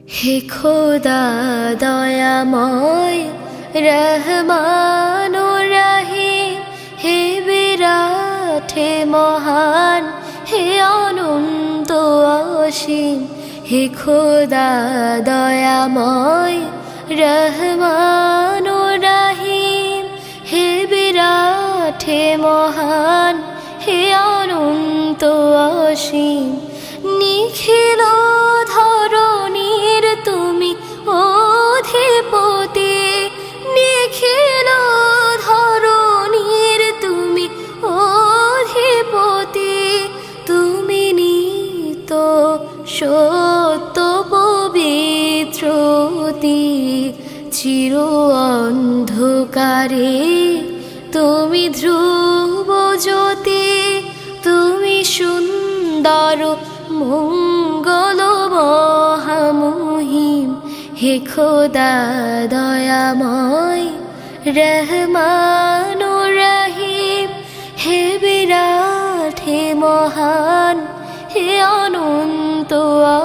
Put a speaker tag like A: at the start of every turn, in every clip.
A: হে খোদা দয়াময় রহমান ও রহিম, হে বিরাট হে মহান, হে অনন্ত অসীম। হে খোদা দয়াময় রহমান ও রহিম, হে বিরাট হে মহান, হে অনন্ত অসীম। নিখিল ধরণীর তুমি অধিপতি, নিখিল ধরণীর তুমি অধিপতি। তুমি নিত সত্য পবিত্রতি, চির অন্ধকারে তুমি ধ্রুব জ্যোতি। তুমি সুন্দর মঙ্গল মহামহিম, হে খোদা দয়াময় রহমান ও রহিম, হে বিরাট হে মহান, হে অনন্ত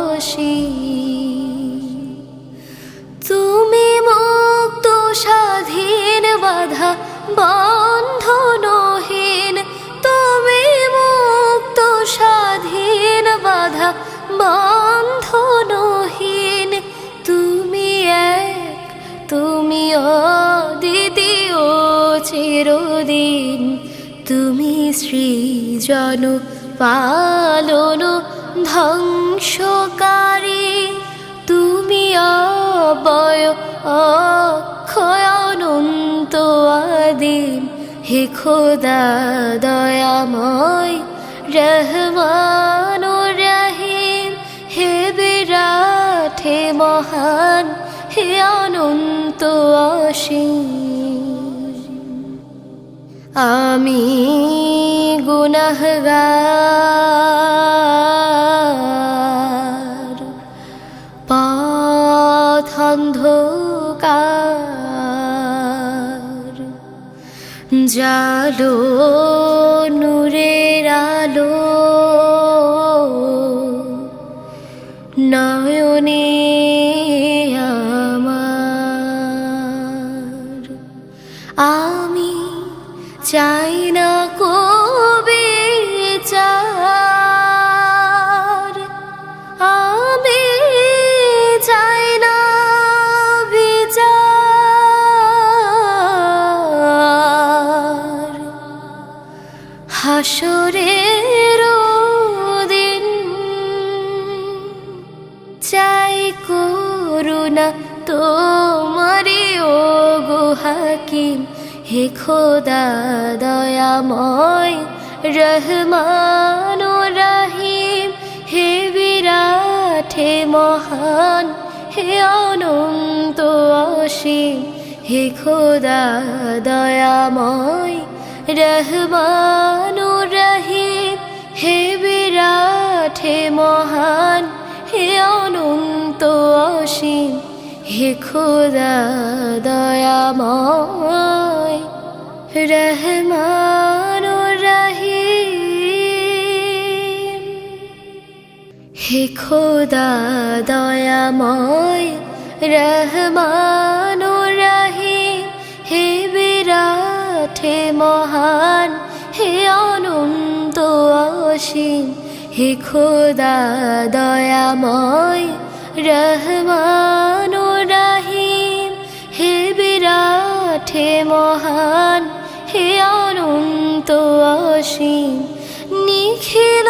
A: অসীম। তুমি মুক্ত স্বাধীন বাধা বন্ধনহীন, তুমি মুক্ত স্বাধীন বাধা বন্ধনহীন। তুমি এক, তুমি অদ্বিতীয় চিরদিন। তুমি সৃজন পালন ধ্বংসকারী, তুমি অবয় অক্ষয় অনন্ত আদিম। হে খোদা দয়াময় রহমান ও রহিম, হে বিরাট হে মহান, হে অনন্ত অসীম। আমি গুনাহগার, পথ অন্ধকার, জালো নূরের আলো নয়নে আমার। আমি চাই না কবে বিচার, আমি চাই না বিচার। হাসরের দিন চাই করুণা তোমারি ও গো হাকিম। হে খোদা দয়াময় রহমান ও রহিম, হে বিরাট হে মহান, হে অনন্ত অসীম। হে খোদা দয়াময় রহমান ও রহিম, হে বিরাট হে মহান, হে অনন্ত অসীম। হে খোদা দয়াময় রহমান ও রহিম, হে খোদা দয়াময় রহমান ও রহিম, হে বিরাট হে মহান, হে অনন্ত অসীম। হে খোদা দয়াময় রহমান ও রহিম, হে বিরাট হে মহান, হে অনন্ত অসীম। নিখিল